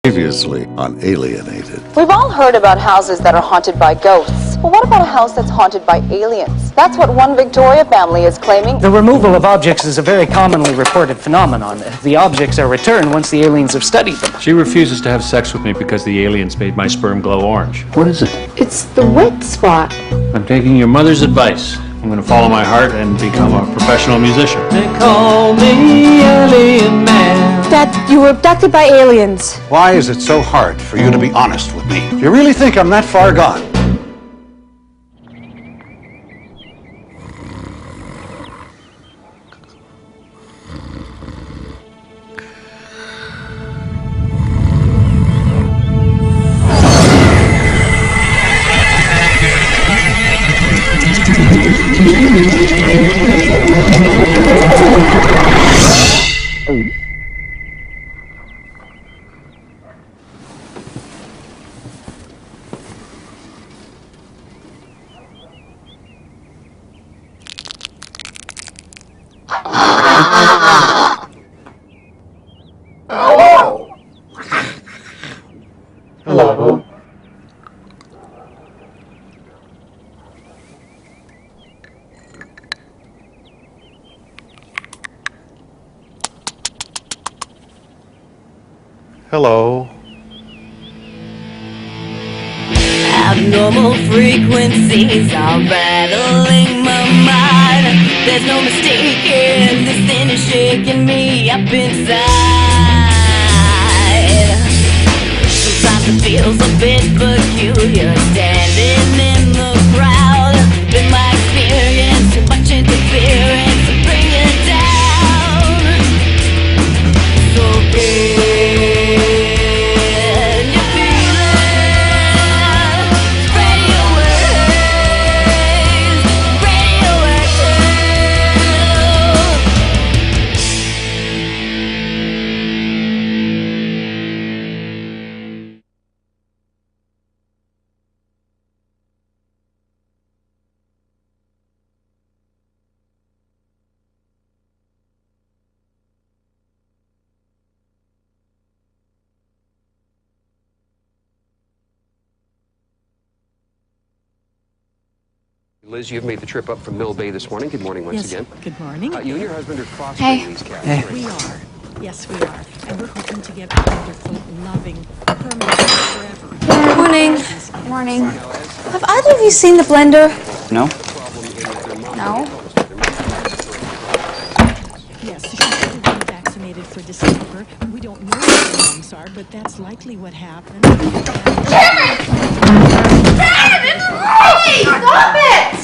Previously on Alienated. We've all heard about houses that are haunted by ghosts. But what about a house that's haunted by aliens? That's what one Victoria family is claiming. The removal of objects is a very commonly reported phenomenon. The objects are returned once the aliens have studied them. She refuses to have sex with me because the aliens made my sperm glow orange. What is it? It's the wet spot. I'm taking your mother's advice. I'm going to follow my heart and become a professional musician. They call me Alien Man. Dad, you were abducted by aliens. Why is it so hard for you to be honest with me? Do you really think I'm that far gone? Hello. Hello. Abnormal frequencies are rattling my mind. There's no mistaking, this thing is shaking me up inside. Sometimes it feels a bit peculiar, standing in the crowd. Been my experience, too much interference to bring it down. So can you feel it? Spread your wings, spread your wings. Liz, you've made the trip up from Mill Bay this morning. Good morning once again. Good morning. You and your husband are fostering these cats. Right? We are. Yes, we are. And we're hoping to get a wonderful, loving, permanent, forever. Good morning. Good morning. Have either of you seen the blender? No? No. Yes, she's been vaccinated for December. We don't know what the lumps are, but that's likely what happened. Hey, stop it!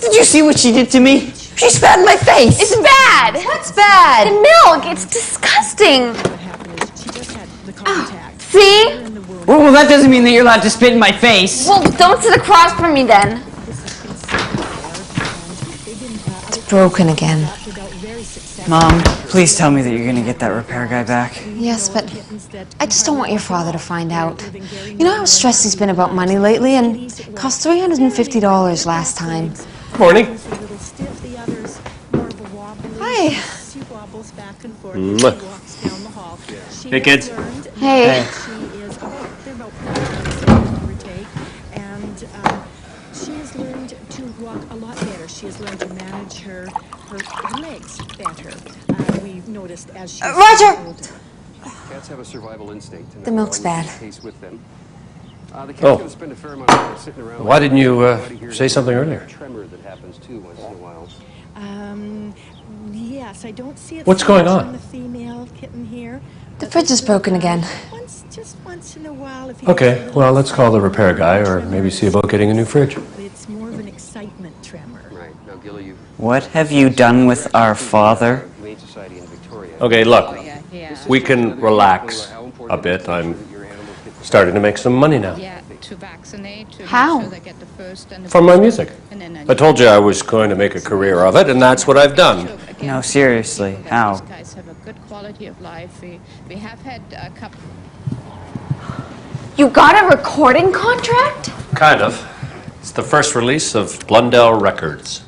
Did you see what she did to me? She spat in my face! It's bad! What's bad? The milk! It's disgusting! What happened is she just had the contact. See? Well, that doesn't mean that you're allowed to spit in my face. Well, don't sit across from me then. It's broken again. Mom, please tell me that you're gonna get that repair guy back. Yes, but I just don't want your father to find out. You know how stressed he's been about money lately, and it cost $350 last time. Morning. Hi. Hey, kids. Hey. And she has learned to walk a lot better. She has learned to manage her legs better. We've noticed as she Roger! Cats have a survival instinct. And The milk's bad. with them. The cat's going to spend a fair amount of time sitting around. Why didn't you say something earlier? Tremor that happens too once in a while. Yes, I don't see it. What's going on? The female kitten here. The fridge is broken again. Just once in a while. If Okay, well, let's call the repair guy or maybe see about getting a new fridge. It's more of an excitement tremor. Right. Now, Gilly, you What have you done with our father? Humane Society in Victoria. Okay, look, we can relax a bit. I'm starting to make some money now. To vaccinate, to How? make sure they get the first and the From my music. and then I told you I was going to make a career of it, and that's what I've done. No, seriously, how? These guys have a good quality of life. We have had a couple. You got a recording contract? Kind of. It's the first release of Blundell Records.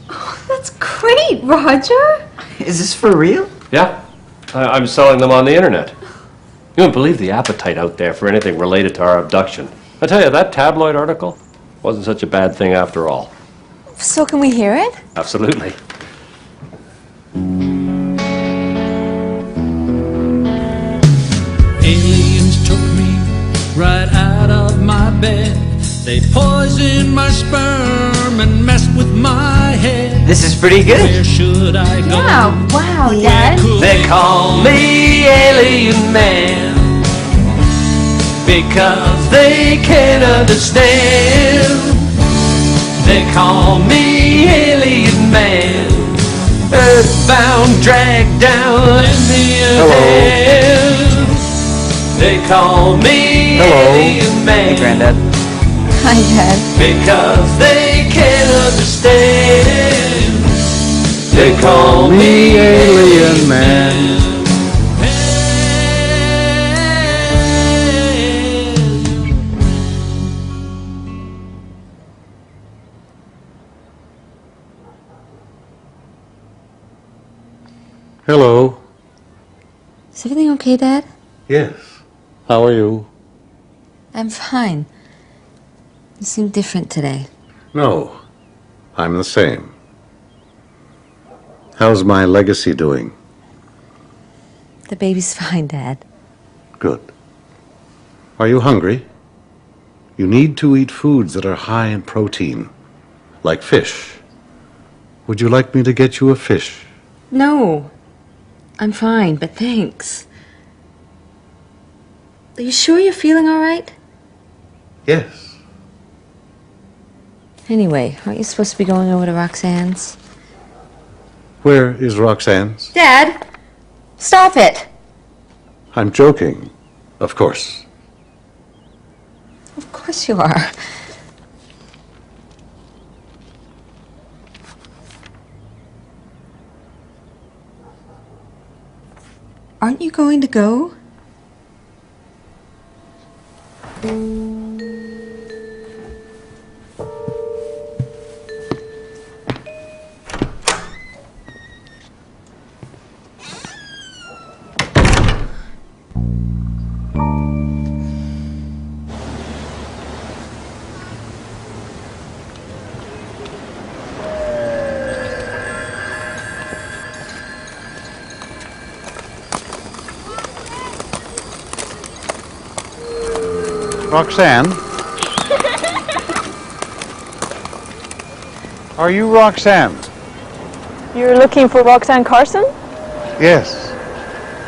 Oh, that's great, Roger. Is this for real? Yeah, I'm selling them on the internet. You won't believe the appetite out there for anything related to our abduction. I tell you, that tabloid article wasn't such a bad thing after all. So can we hear it? Absolutely. Aliens took me right out of my bed. They poisoned my sperm and messed with my head. This is pretty good. Where should I go? Yeah, wow, Where Dad. could They call me Alien Man because they can't understand. They call me Alien Man. Earthbound, dragged down, lend me a hand. They call me Alien Man. Hey, Granddad. Hi, Dad. Because they can't understand. They call me Alien Man. Hello. Is everything okay, Dad? Yes. How are you? I'm fine. You seem different today. No. I'm the same. How's my legacy doing? The baby's fine, Dad. Good. Are you hungry? You need to eat foods that are high in protein, like fish. Would you like me to get you a fish? No. I'm fine, but thanks. Are you sure you're feeling all right? Yes. Anyway, aren't you supposed to be going over to Roxanne's? Where is Roxanne's? Dad! Stop it! I'm joking, of course. Of course you are. Aren't you going to go? Roxanne? Are you Roxanne? You're looking for Roxanne Carson? Yes.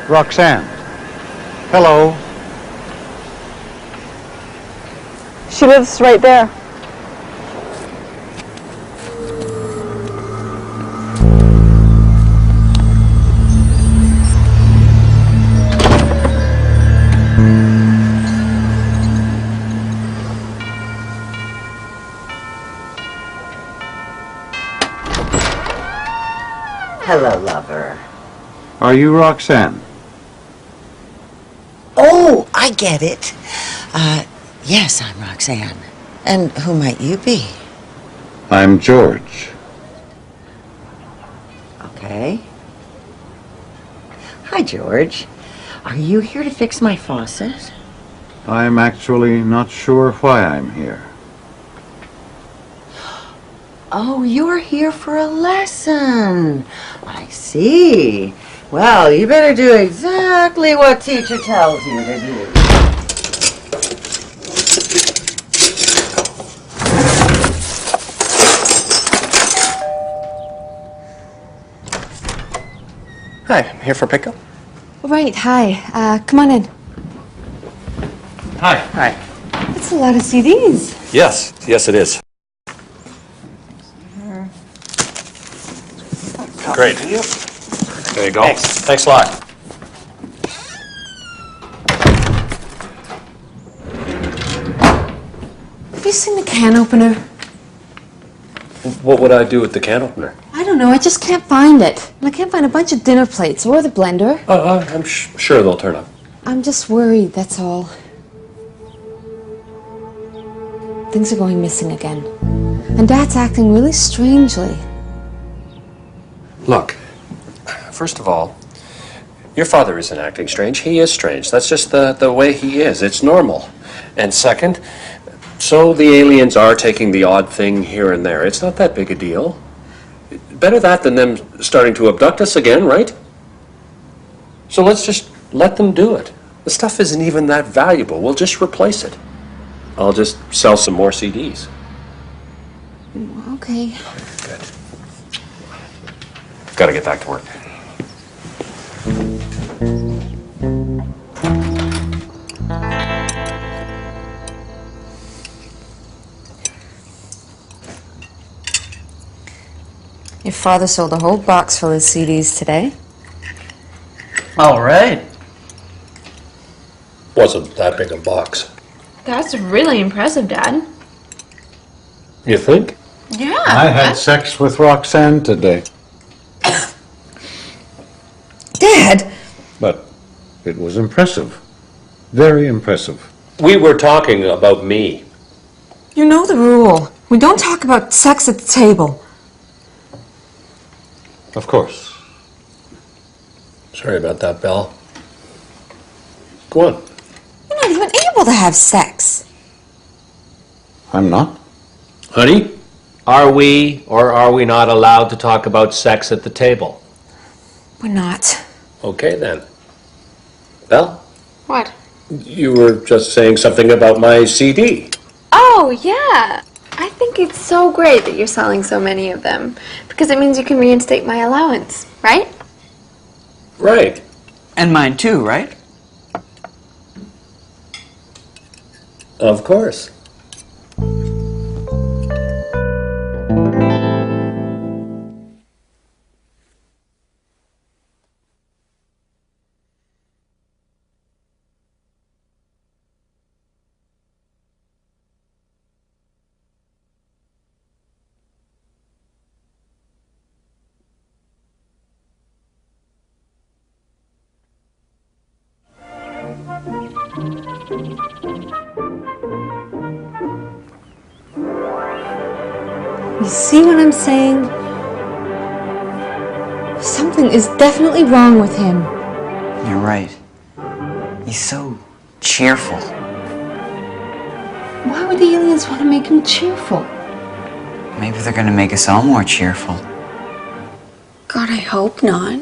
Roxanne. Hello. She lives right there. Hello, lover. Are you Roxanne? Oh, I get it. Yes, I'm Roxanne. And who might you be? I'm George. Okay. Hi, George. Are you here to fix my faucet? I'm actually not sure why I'm here. Oh, you're here for a lesson. I see. Well, you better do exactly what teacher tells you to do. Hi, I'm here for pickup. Right, hi. Come on in. Hi. Hi. That's a lot of CDs. Yes, yes it is. Great. There you go. Thanks a lot. Have you seen the can opener? What would I do with the can opener? I don't know, I just can't find it. And I can't find a bunch of dinner plates or the blender. I'm sure they'll turn up. I'm just worried, that's all. Things are going missing again. And Dad's acting really strangely. Look, first of all, Your father isn't acting strange. He is strange. That's just the way he is. It's normal. And second, so the aliens are taking the odd thing here and there. It's not that big a deal. Better that than them starting to abduct us again, right? So let's just let them do it. The stuff isn't even that valuable. We'll just replace it. I'll just sell some more CDs. Okay. Good. Gotta get back to work. Your father sold a whole box full of CDs today. All right. Wasn't that big a box. That's really impressive, Dad. You think? Yeah. I had sex with Roxanne today. Dad! But it was impressive. Very impressive. We were talking about me. You know the rule. We don't talk about sex at the table. Of course. Sorry about that, Belle. Go on. You're not even able to have sex. I'm not. Honey, are we or are we not allowed to talk about sex at the table? We're not. Okay, then. Belle? What? You were just saying something about my CD. Oh, yeah. I think it's so great that you're selling so many of them because it means you can reinstate my allowance, right? Right. And mine too, right? Of course. You see what I'm saying? Something is definitely wrong with him. You're right. He's so cheerful. Why would the aliens want to make him cheerful? Maybe they're gonna make us all more cheerful. God, I hope not.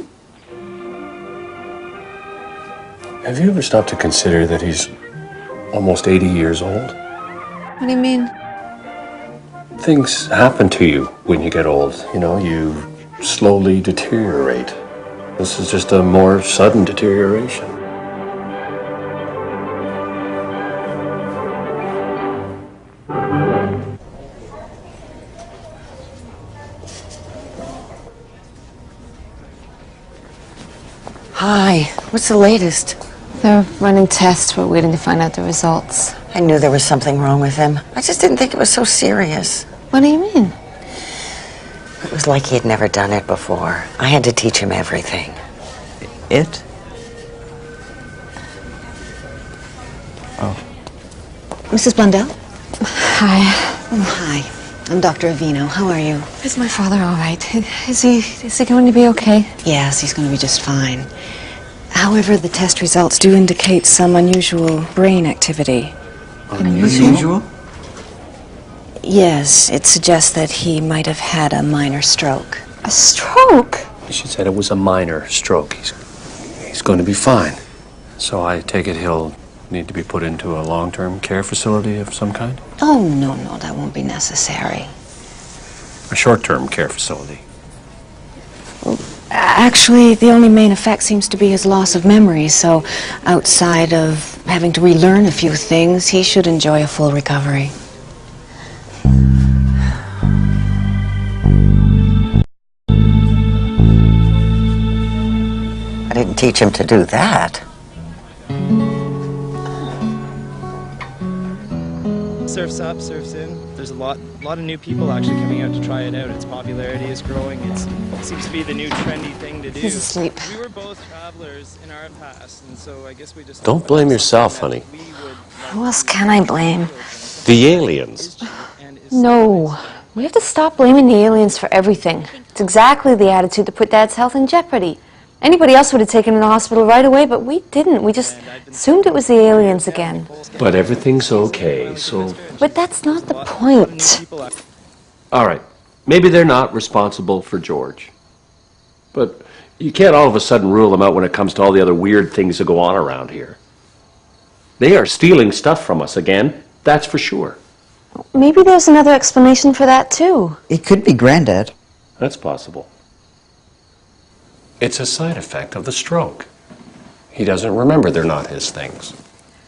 Have you ever stopped to consider that he's almost 80 years old? What do you mean? Things happen to you when you get old. You know, you slowly deteriorate. This is just a more sudden deterioration. Hi, what's the latest? They're running tests. We're waiting to find out the results. I knew there was something wrong with him. I just didn't think it was so serious. What do you mean? It was like he had never done it before. I had to teach him everything. It? Oh. Mrs. Blundell? Hi. Oh, hi. I'm Dr. Avino. How are you? Is my father all right? Is he going to be okay? Yes, he's going to be just fine. However, the test results do indicate some unusual brain activity. Unusual? Yes, it suggests that he might have had a minor stroke. A stroke? She said it was a minor stroke. He's going to be fine. So I take it he'll need to be put into a long-term care facility of some kind? Oh, no, that won't be necessary. A short-term care facility. Actually, the only main effect seems to be his loss of memory, so outside of having to relearn a few things, he should enjoy a full recovery. I didn't teach him to do that. Surf's up, surf's in. There's a lot of new people actually coming out to try it out. Its popularity is growing. It seems to be the new trendy thing to do. He's asleep. We were both travelers in our past, and so I guess we just... Don't blame yourself, honey. Who else can I blame? The aliens. No. We have to stop blaming the aliens for everything. It's exactly the attitude that put Dad's health in jeopardy. Anybody else would have taken him to the hospital right away, but we didn't. We just assumed it was the aliens again. But everything's okay, so... But that's not the point. All right. Maybe they're not responsible for George. But you can't all of a sudden rule them out when it comes to all the other weird things that go on around here. They are stealing stuff from us again, that's for sure. Maybe there's another explanation for that, too. It could be Granddad. That's possible. It's a side effect of the stroke. He doesn't remember they're not his things.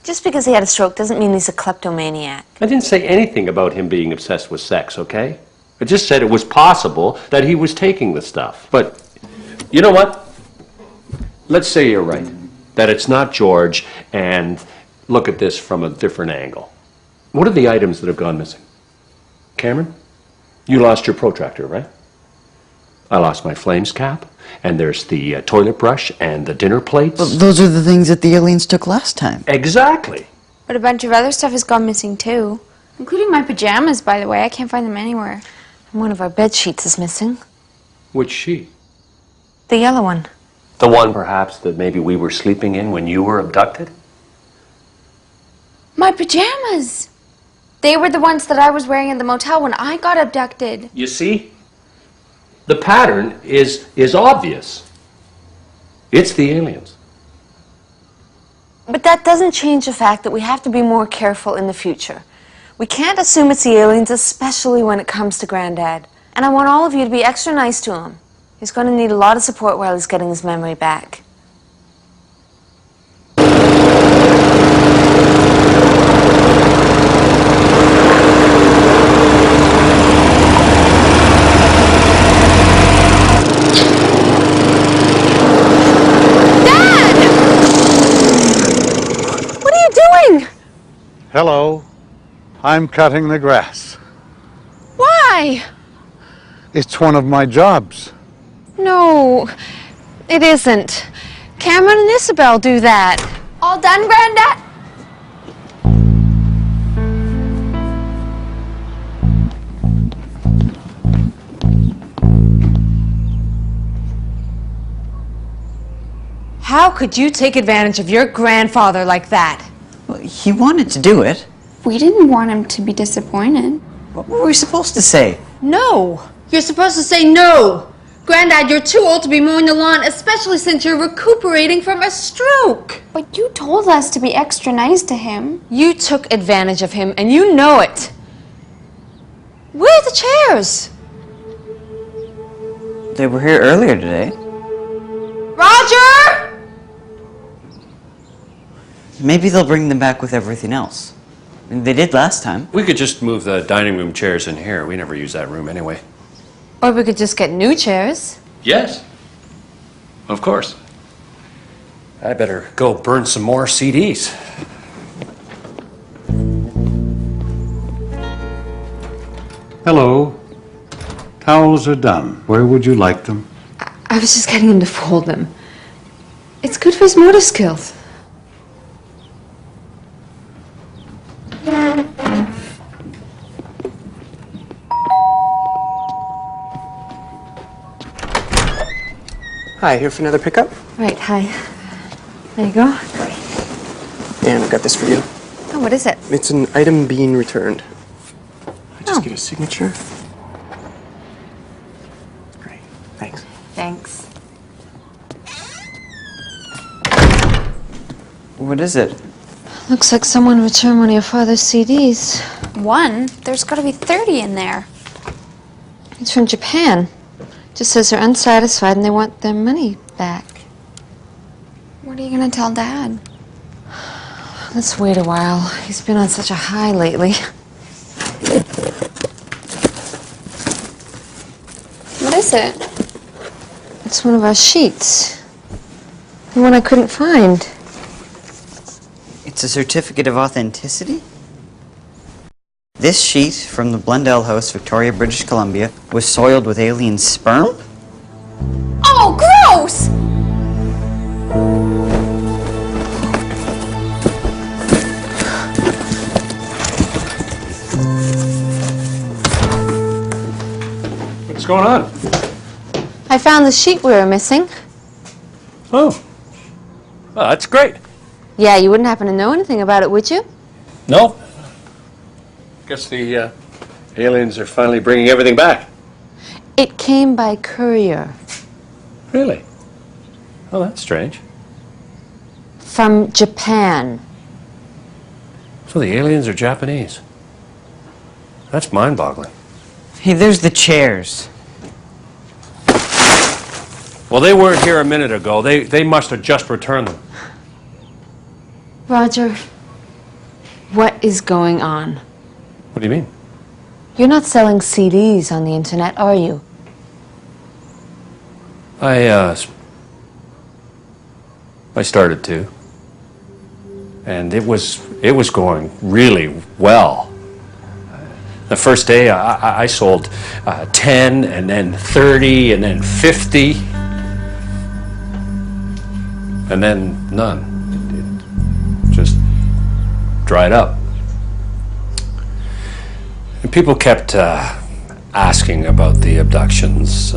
Just because he had a stroke doesn't mean he's a kleptomaniac. I didn't say anything about him being obsessed with sex, okay? I just said it was possible that he was taking the stuff. But, you know what? Let's say you're right. That it's not George, and look at this from a different angle. What are the items that have gone missing? Cameron? You lost your protractor, right? I lost my flames cap, and there's the toilet brush and the dinner plates. Well, those are the things that the aliens took last time. Exactly. But a bunch of other stuff has gone missing too. Including my pajamas, by the way. I can't find them anywhere. And one of our bed sheets is missing. Which sheet? The yellow one. The one, perhaps, that maybe we were sleeping in when you were abducted? My pajamas! They were the ones that I was wearing in the motel when I got abducted. You see? The pattern is obvious. It's the aliens. But that doesn't change the fact that we have to be more careful in the future. We can't assume it's the aliens, especially when it comes to Granddad. And I want all of you to be extra nice to him. He's going to need a lot of support while he's getting his memory back. Hello. I'm cutting the grass. Why? It's one of my jobs. No, it isn't. Cameron and Isabel do that. All done, Granddad? How could you take advantage of your grandfather like that? Well, he wanted to do it. We didn't want him to be disappointed. What were we supposed to say? No. You're supposed to say no. Granddad, you're too old to be mowing the lawn, especially since you're recuperating from a stroke. But you told us to be extra nice to him. You took advantage of him, and you know it. Where are the chairs? They were here earlier today. Roger! Maybe they'll bring them back with everything else. They did last time. We could just move the dining room chairs in here. We never use that room anyway. Or we could just get new chairs. Yes. Of course. I better go burn some more CDs. Hello. Towels are done. Where would you like them? I was just getting him to fold them. It's good for his motor skills. Hi, here for another pickup? Right, hi. There you go. And I've got this for you. Oh, what is it? It's an item being returned. I just get a signature. Great, thanks. Thanks. What is it? Looks like someone returned one of your father's CDs. One? There's got to be 30 in there. It's from Japan. Just says they're unsatisfied and they want their money back. What are you going to tell Dad? Let's wait a while. He's been on such a high lately. What is it? It's one of our sheets. The one I couldn't find. It's a certificate of authenticity? This sheet from the Blundell House, Victoria, British Columbia, was soiled with alien sperm? Oh, gross! What's going on? I found the sheet we were missing. Oh. Well, that's great. Yeah, you wouldn't happen to know anything about it, would you? No. Guess the aliens are finally bringing everything back. It came by courier. Really? Oh, that's strange. From Japan. So the aliens are Japanese. That's mind-boggling. Hey, there's the chairs. Well, they weren't here a minute ago. They must have just returned them. Roger, what is going on? What do you mean? You're not selling CDs on the internet, are you? I started to. And it was going really well. The first day I sold 10 and then 30 and then 50 and then none. It just dried up. And people kept asking about the abductions,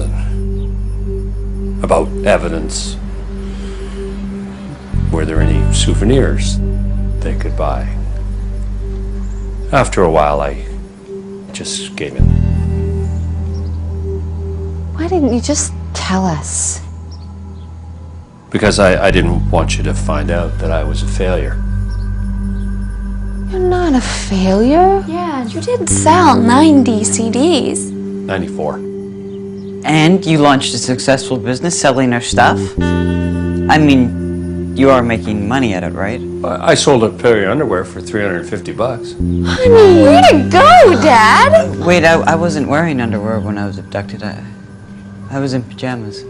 about evidence. Were there any souvenirs they could buy? After a while, I just gave in. Why didn't you just tell us? Because I didn't want you to find out that I was a failure. You're not a failure. Yeah, you did sell 90 CDs. 94. And you launched a successful business selling our stuff? I mean, you are making money at it, right? I sold a pair of underwear for $350. Honey, way to go, Dad! Wait, I wasn't wearing underwear when I was abducted. I was in pajamas.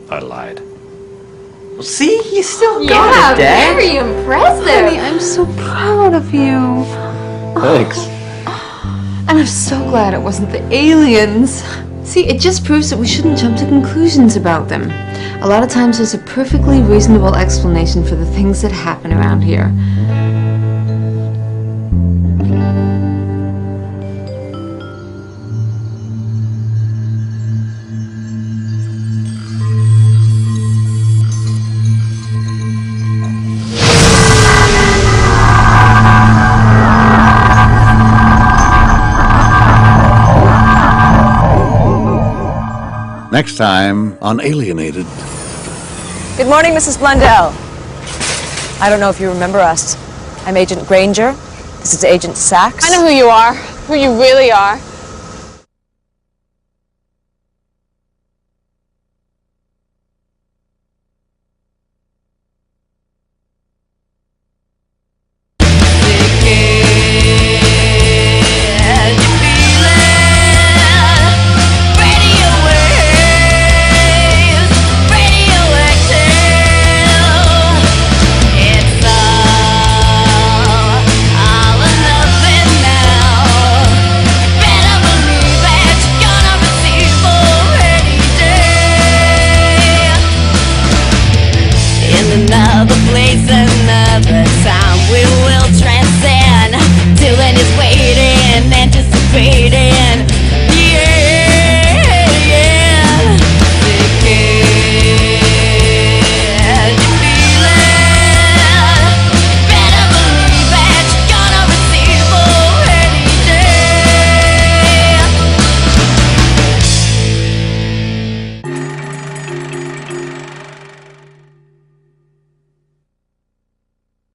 I lied. See? You still got it, Dad. Very impressive. Honey, I'm so proud of you. Thanks. And I'm so glad it wasn't the aliens. See, it just proves that we shouldn't jump to conclusions about them. A lot of times there's a perfectly reasonable explanation for the things that happen around here. Next time on Alienated. Good morning, Mrs. Blundell. I don't know if you remember us. I'm Agent Granger. This is Agent Sachs. I know who you are, who you really are.